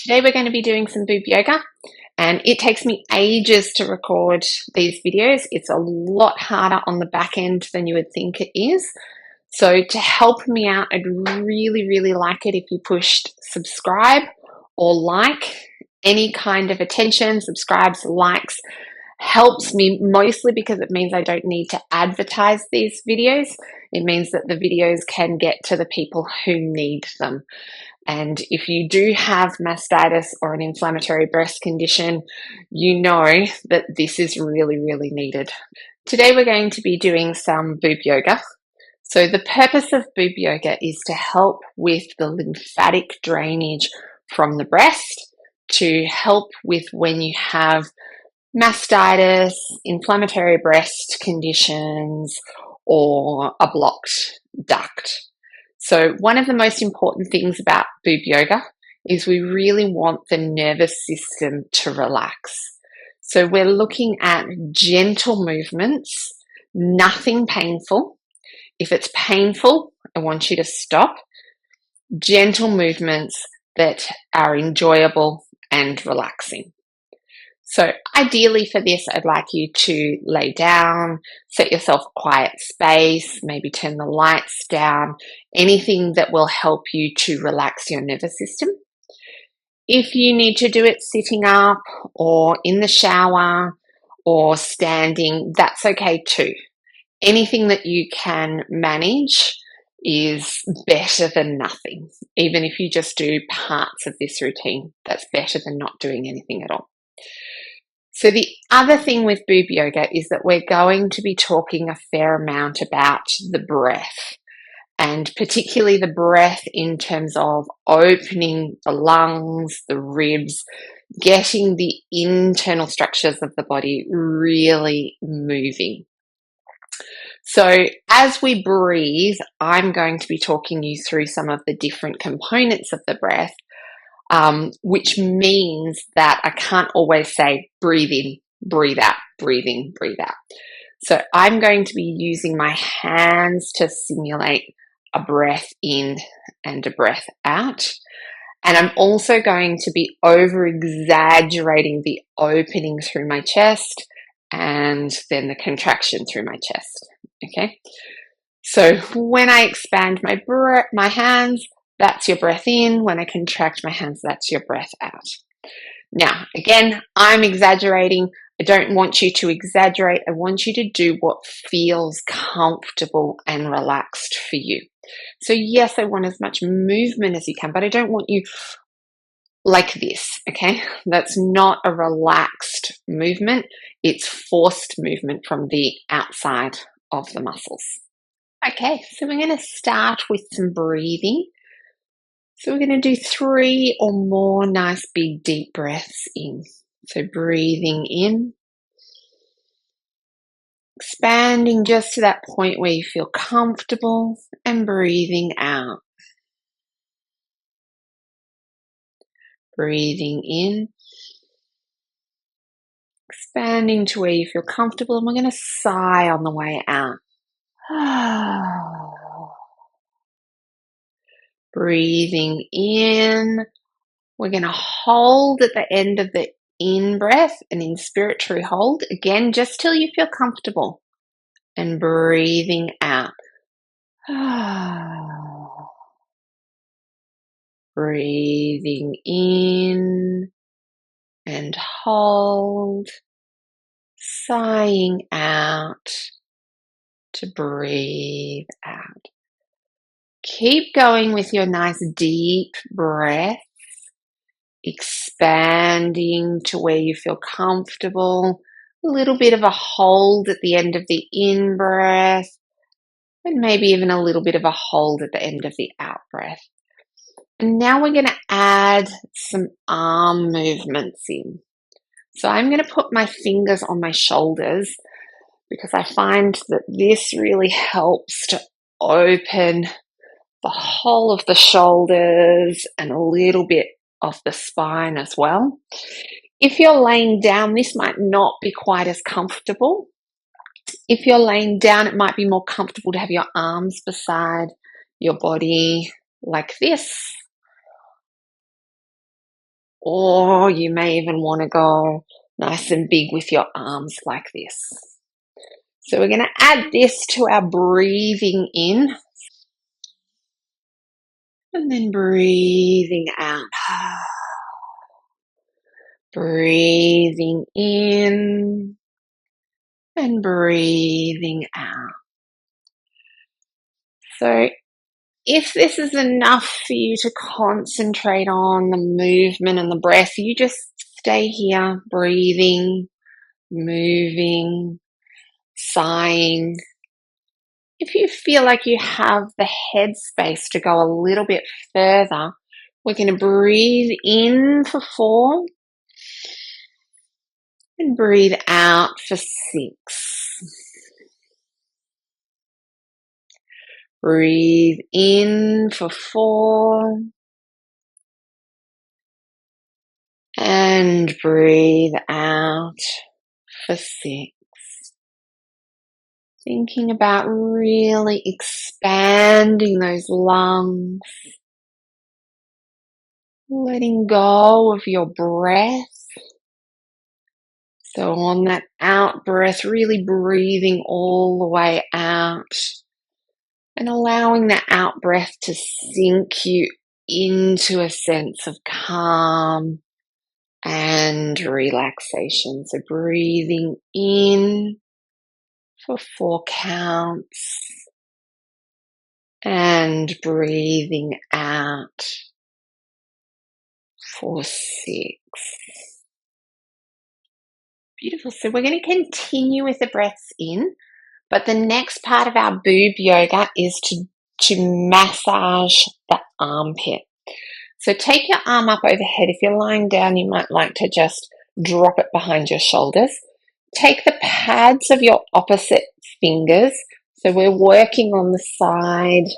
Today we're going to be doing some boob yoga, and it takes me ages to record these videos. It's a lot harder on the back end than you would think it is. So to help me out, I'd really like it if you pushed subscribe or like. Any kind of attention, subscribes, likes helps me mostly because it means I don't need to advertise these videos. It means that the videos can get to the people who need them. And if you do have mastitis or an inflammatory breast condition, you know that this is really needed. Today we're going to be doing some boob yoga. So the purpose of boob yoga is to help with the lymphatic drainage from the breast, to help with when you have mastitis, inflammatory breast conditions, or a blocked duct. So one of the most important things about boob yoga is we really want the nervous system to relax. So we're looking at gentle movements, nothing painful. If it's painful, I want you to stop. Gentle movements that are enjoyable and relaxing. So ideally for this, I'd like you to lay down, set yourself a quiet space, maybe turn the lights down, anything that will help you to relax your nervous system. If you need to do it sitting up or in the shower or standing, that's okay too. Anything that you can manage is better than nothing. Even if you just do parts of this routine, that's better than not doing anything at all. So the other thing with boob yoga is that we're going to be talking a fair amount about the breath, and particularly the breath in terms of opening the lungs, the ribs, getting the internal structures of the body really moving. So as we breathe, I'm going to be talking you through some of the different components of the breath, which means that I can't always say breathe in, breathe out, breathe in, breathe out. So I'm going to be using my hands to simulate a breath in and a breath out. And I'm also going to be over-exaggerating the opening through my chest and then the contraction through my chest. Okay? So when I expand my hands, that's your breath in. When I contract my hands, that's your breath out. Now, again, I'm exaggerating. I don't want you to exaggerate. I want you to do what feels comfortable and relaxed for you. So yes, I want as much movement as you can, but I don't want you like this, okay? That's not a relaxed movement. It's forced movement from the outside of the muscles. Okay, so we're going to start with some breathing. So we're going to do 3 or more nice big deep breaths in. So breathing in, expanding just to that point where you feel comfortable, and breathing out. Breathing in, expanding to where you feel comfortable, and we're going to sigh on the way out. Breathing in, we're going to hold at the end of the in-breath, an inspiratory hold, again, just till you feel comfortable. And breathing out. Breathing in and hold, sighing out to breathe out. Keep going with your nice deep breaths, expanding to where you feel comfortable. A little bit of a hold at the end of the in-breath, and maybe even a little bit of a hold at the end of the out-breath. And now we're going to add some arm movements in. So I'm going to put my fingers on my shoulders because I find that this really helps to open the whole of the shoulders and a little bit of the spine as well. If you're laying down, this might not be quite as comfortable. If you're laying down, it might be more comfortable to have your arms beside your body like this. Or you may even want to go nice and big with your arms like this. So we're going to add this to our breathing in. And then breathing out. Breathing in and breathing out. So if this is enough for you to concentrate on the movement and the breath, you just stay here, breathing, moving, sighing. If you feel like you have the headspace to go a little bit further, we're going to breathe in for 4 and breathe out for 6. Breathe in for 4 and breathe out for 6. Thinking about really expanding those lungs, letting go of your breath. So on that out breath, really breathing all the way out and allowing that out breath to sink you into a sense of calm and relaxation. So breathing in for 4 counts and breathing out for 6. Beautiful. So we're going to continue with the breaths in, but the next part of our boob yoga is to massage the armpit. So take your arm up overhead. If you're lying down, you might like to just drop it behind your shoulders. Take the pads of your opposite fingers. So we're working on the side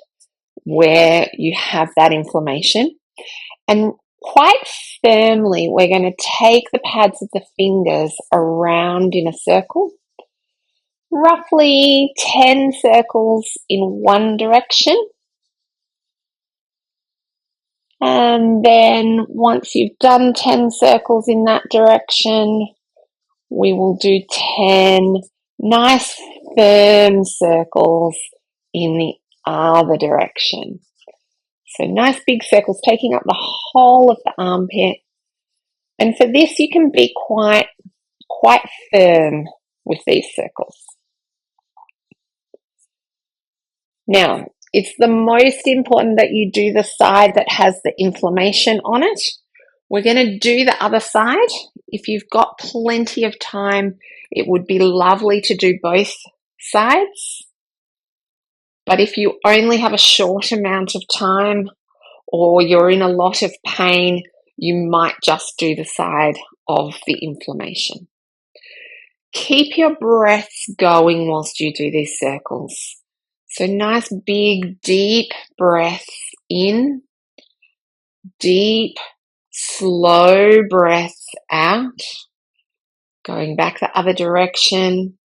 where you have that inflammation. And quite firmly, we're going to take the pads of the fingers around in a circle, roughly 10 circles in one direction. And then once you've done 10 circles in that direction, we will do 10 nice firm circles in the other direction. So nice big circles taking up the whole of the armpit. And for this, you can be quite firm with these circles. Now, it's the most important that you do the side that has the inflammation on it. We're going to do the other side. If you've got plenty of time, it would be lovely to do both sides. But if you only have a short amount of time or you're in a lot of pain, you might just do the side of the inflammation. Keep your breaths going whilst you do these circles. So nice big deep breaths in, deep slow breaths out, going back the other direction.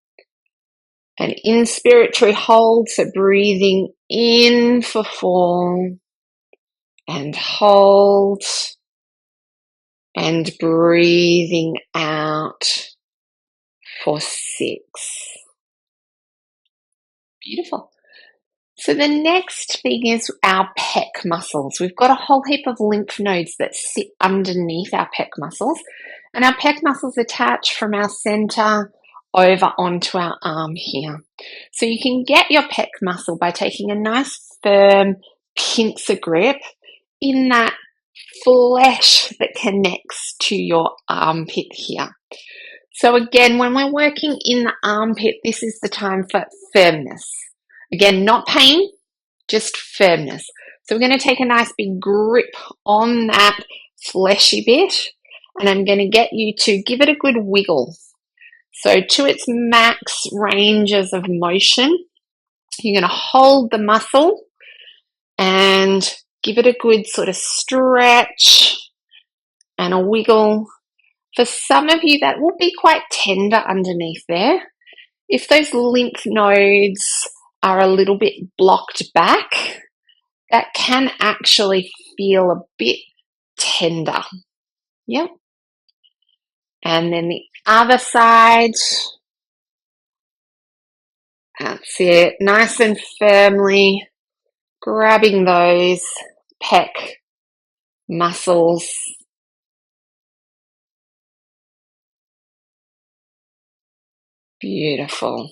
An inspiratory hold, so breathing in for 4 and hold and breathing out for 6. Beautiful. So the next thing is our pec muscles. We've got a whole heap of lymph nodes that sit underneath our pec muscles, and our pec muscles attach from our center over onto our arm here. So you can get your pec muscle by taking a nice firm pincer grip in that flesh that connects to your armpit here. So again, when we're working in the armpit, this is the time for firmness. Again, not pain, just firmness. So we're going to take a nice big grip on that fleshy bit, and I'm going to get you to give it a good wiggle. So to its max ranges of motion, you're going to hold the muscle and give it a good sort of stretch and a wiggle. For some of you, that will be quite tender underneath there. If those lymph nodes are a little bit blocked back, that can actually feel a bit tender. Yep. And then the other side. That's it. Nice and firmly grabbing those pec muscles. Beautiful.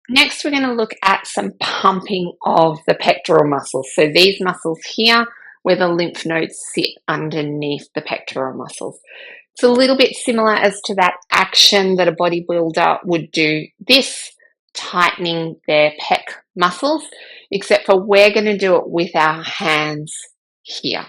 Next, we're going to look at some pumping of the pectoral muscles. So these muscles here, where the lymph nodes sit underneath the pectoral muscles. It's a little bit similar as to that action that a bodybuilder would do this, tightening their pec muscles, except for we're going to do it with our hands here.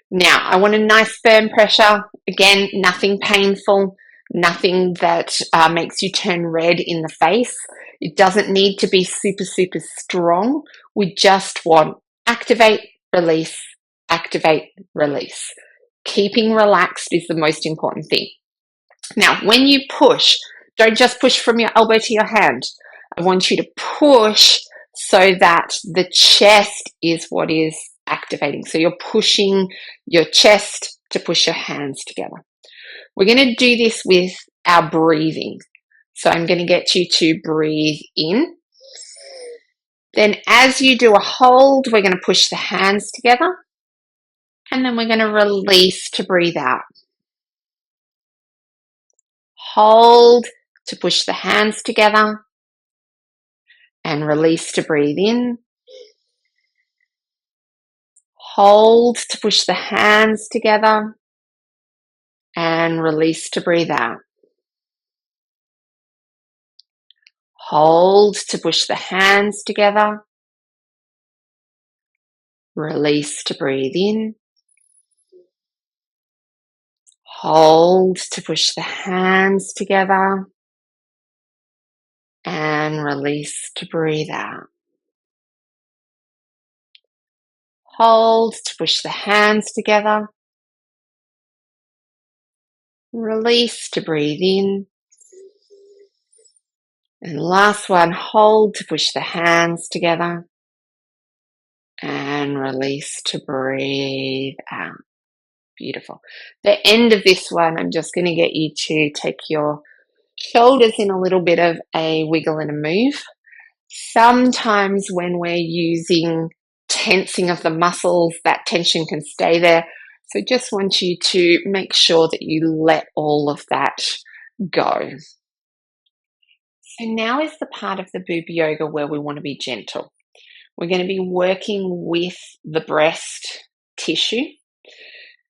Now, I want a nice firm pressure. Again, nothing painful, nothing that makes you turn red in the face. It doesn't need to be super, super strong. We just want activate, release, activate, release. Keeping relaxed is the most important thing. Now, when you push, don't just push from your elbow to your hand. I want you to push so that the chest is what is activating. So you're pushing your chest to push your hands together. We're going to do this with our breathing. So I'm going to get you to breathe in. Then as you do a hold, we're going to push the hands together. And then we're going to release to breathe out. Hold to push the hands together. And release to breathe in. Hold to push the hands together. And release to breathe out. Hold to push the hands together. Release to breathe in. Hold to push the hands together. And release to breathe out. Hold to push the hands together. Release to breathe in. And last one, hold to push the hands together. And release to breathe out. Beautiful. The end of this one, I'm just going to get you to take your shoulders in a little bit of a wiggle and a move. Sometimes when we're using tensing of the muscles, that tension can stay there. So just want you to make sure that you let all of that go. So now is the part of the boob yoga where we want to be gentle. We're going to be working with the breast tissue.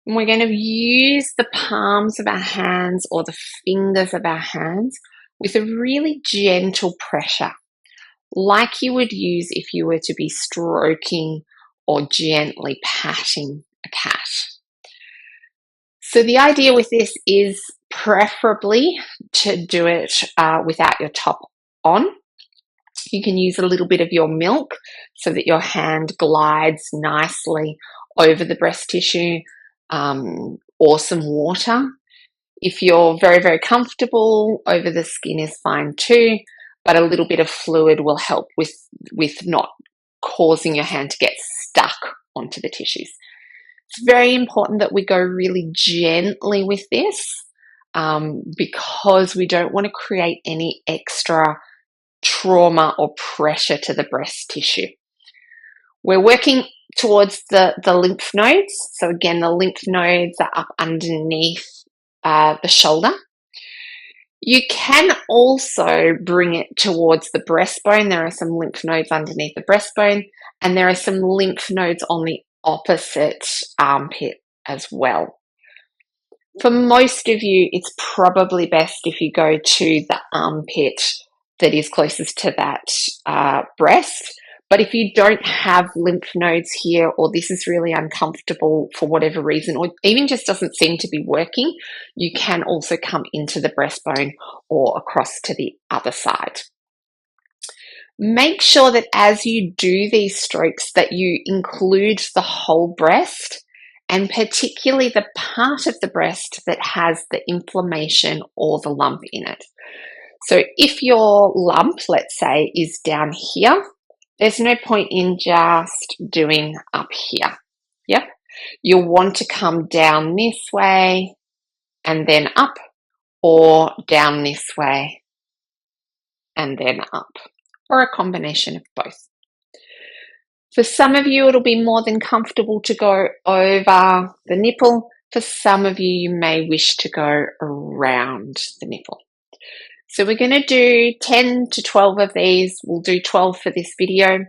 And we're going to use the palms of our hands or the fingers of our hands with a really gentle pressure, like you would use if you were to be stroking or gently patting a cat. So the idea with this is preferably to do it without your top on. You can use a little bit of your milk so that your hand glides nicely over the breast tissue, or some water. If you're very, very comfortable, over the skin is fine too, but a little bit of fluid will help with not causing your hand to get stuck onto the tissues. It's very important that we go really gently with this, because we don't want to create any extra trauma or pressure to the breast tissue. We're working towards the lymph nodes. So again, the lymph nodes are up underneath the shoulder. You can also bring it towards the breastbone. There are some lymph nodes underneath the breastbone, and there are some lymph nodes on the opposite armpit as well. For most of you, it's probably best if you go to the armpit that is closest to that breast. But if you don't have lymph nodes here, or this is really uncomfortable for whatever reason, or even just doesn't seem to be working, you can also come into the breastbone or across to the other side. Make sure that as you do these strokes that you include the whole breast, and particularly the part of the breast that has the inflammation or the lump in it. So if your lump, let's say, is down here, there's no point in just doing up here. Yep. You'll want to come down this way and then up, or down this way and then up, or a combination of both. For some of you, it'll be more than comfortable to go over the nipple. For some of you, you may wish to go around the nipple. So we're going to do 10 to 12 of these. We'll do 12 for this video.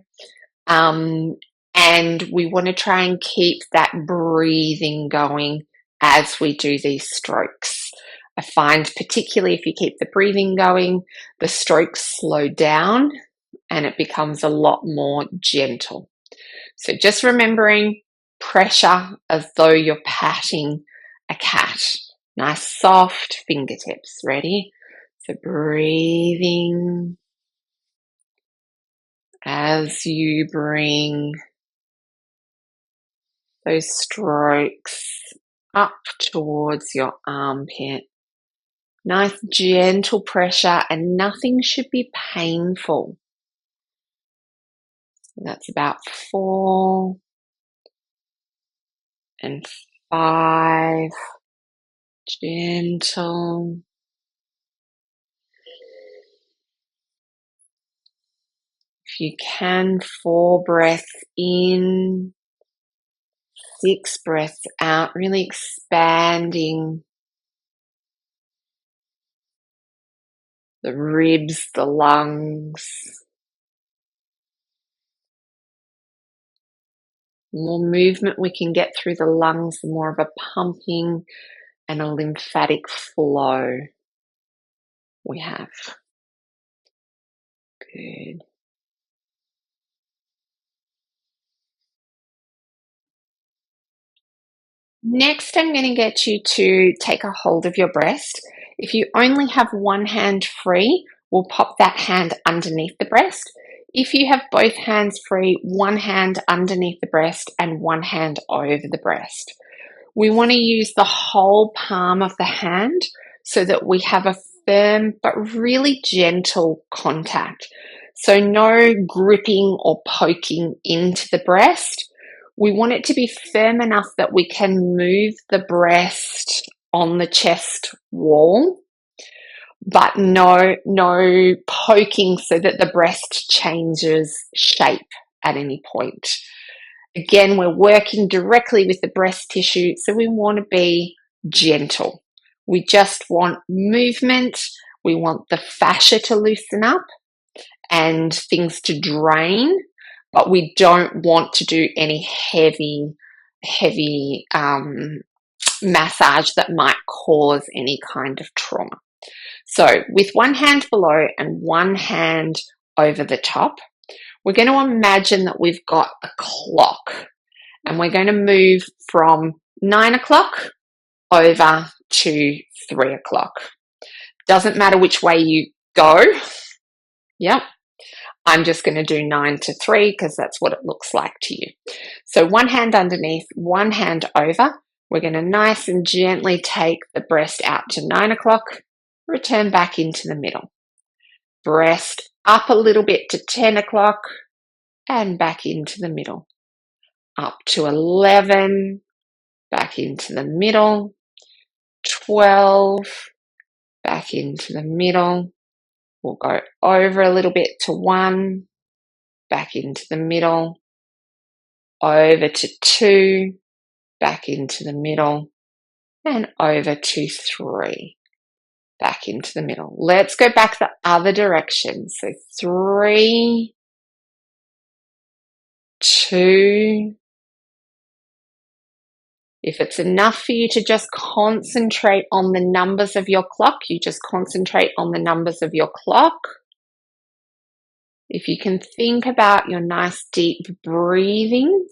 And we want to try and keep that breathing going as we do these strokes. I find particularly if you keep the breathing going, the strokes slow down and it becomes a lot more gentle. So just remembering pressure as though you're patting a cat. Nice soft fingertips. Ready? So breathing as you bring those strokes up towards your armpit. Nice gentle pressure, and nothing should be painful. So that's about 4 and 5. Gentle. If you can, 4 breaths in, 6 breaths out, really expanding the ribs, the lungs. The more movement we can get through the lungs, the more of a pumping and a lymphatic flow we have. Good. Next, I'm going to get you to take a hold of your breast. If you only have one hand free, we'll pop that hand underneath the breast. If you have both hands free, one hand underneath the breast and one hand over the breast. We want to use the whole palm of the hand so that we have a firm but really gentle contact. So no gripping or poking into the breast. We want it to be firm enough that we can move the breast on the chest wall, but no poking so that the breast changes shape at any point. Again, we're working directly with the breast tissue, so we want to be gentle. We just want movement. We want the fascia to loosen up and things to drain, but we don't want to do any heavy massage that might cause any kind of trauma. So with one hand below and one hand over the top, we're going to imagine that we've got a clock and we're going to move from 9 o'clock over to 3 o'clock. Doesn't matter which way you go. Yep. I'm just going to do 9 to 3 because that's what it looks like to you. So one hand underneath, one hand over. We're going to nice and gently take the breast out to 9 o'clock, return back into the middle. Breast up a little bit to 10 o'clock and back into the middle. Up to 11, back into the middle. 12, back into the middle. We'll go over a little bit to 1, back into the middle, over to 2, back into the middle, and over to 3, back into the middle. Let's go back the other direction. So 3, 2. If it's enough for you to just concentrate on the numbers of your clock, you just concentrate on the numbers of your clock. If you can think about your nice deep breathing,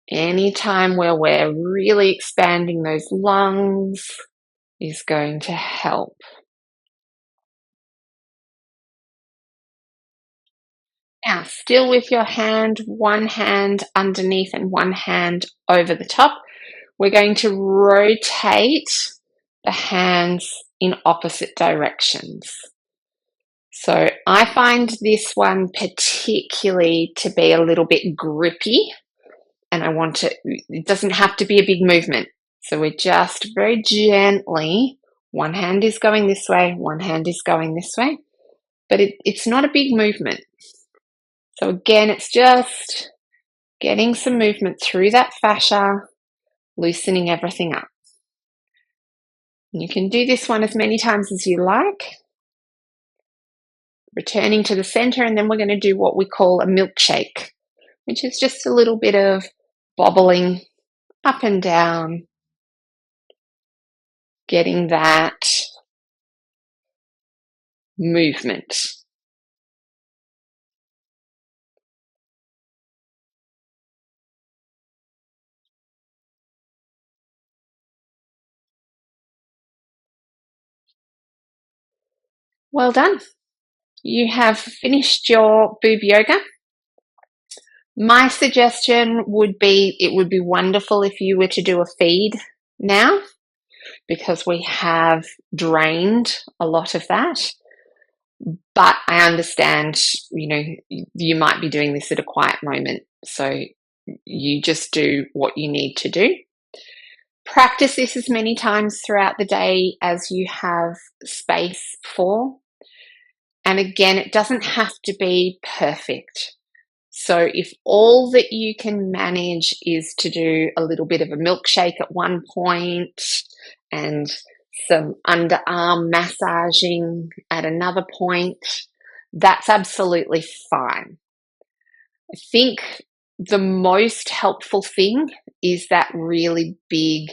anytime where we're really expanding those lungs is going to help. Now, still with your hand, one hand underneath and one hand over the top, we're going to rotate the hands in opposite directions. So I find this one particularly to be a little bit grippy and I want it doesn't have to be a big movement. So we're just very gently, one hand is going this way, one hand is going this way, but it's not a big movement. So again, it's just getting some movement through that fascia, loosening everything up. And you can do this one as many times as you like. Returning to the center, and then we're going to do what we call a milkshake, which is just a little bit of bobbling up and down, getting that movement. Well done. You have finished your boob yoga. My suggestion would be, it would be wonderful if you were to do a feed now, because we have drained a lot of that. But I understand, you might be doing this at a quiet moment. So you just do what you need to do. Practice this as many times throughout the day as you have space for. And again, it doesn't have to be perfect. So if all that you can manage is to do a little bit of a milkshake at one point and some underarm massaging at another point, that's absolutely fine. I think the most helpful thing is that really big,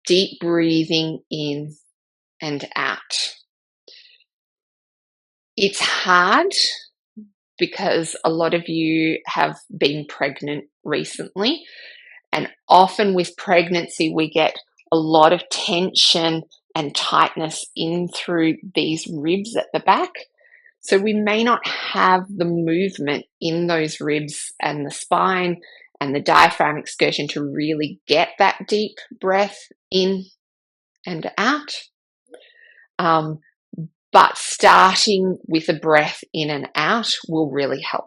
deep breathing in and out. It's hard because a lot of you have been pregnant recently, and often with pregnancy we get a lot of tension and tightness in through these ribs at the back. So we may not have the movement in those ribs and the spine and the diaphragm excursion to really get that deep breath in and out. But starting with a breath in and out will really help.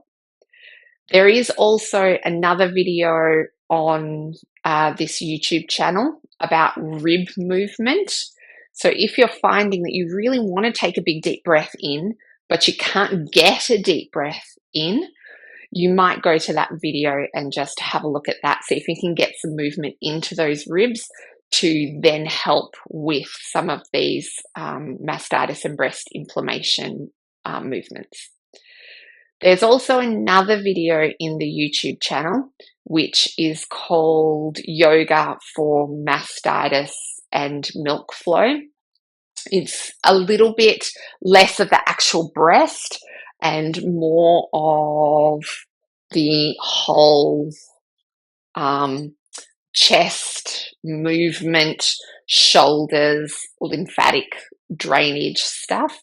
There is also another video on this YouTube channel about rib movement. So if you're finding that you really want to take a big deep breath in, but you can't get a deep breath in, you might go to that video and just have a look at that. See if you can get some movement into those ribs to then help with some of these mastitis and breast inflammation movements. There's also another video in the YouTube channel, which is called Yoga for Mastitis and Milk Flow. It's a little bit less of the actual breast and more of the whole chest movement, shoulders, lymphatic drainage stuff.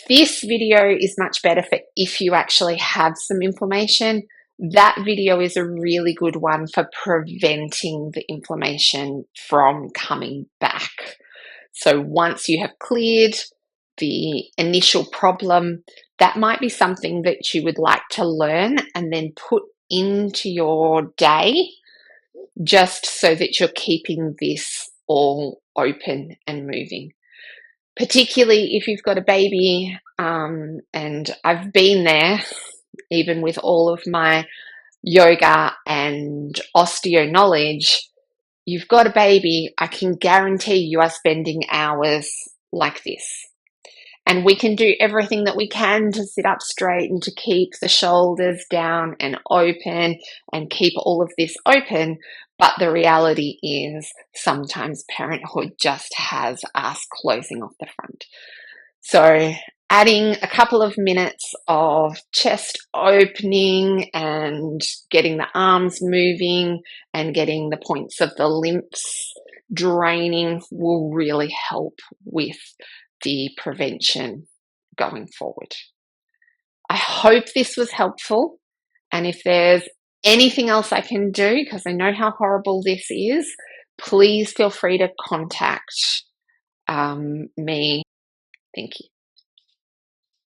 This video is much better for if you actually have some inflammation. That video is a really good one for preventing the inflammation from coming back. So once you have cleared the initial problem, that might be something that you would like to learn and then put into your day, just so that you're keeping this all open and moving. Particularly if you've got a baby, and I've been there, even with all of my yoga and osteo knowledge. You've got a baby, I can guarantee you are spending hours like this. And we can do everything that we can to sit up straight and to keep the shoulders down and open and keep all of this open. But the reality is sometimes parenthood just has us closing off the front. So adding a couple of minutes of chest opening and getting the arms moving and getting the points of the lymphs draining will really help with the prevention going forward. I hope this was helpful, and if there's anything else I can do, because I know how horrible this is, please feel free to contact me. Thank you.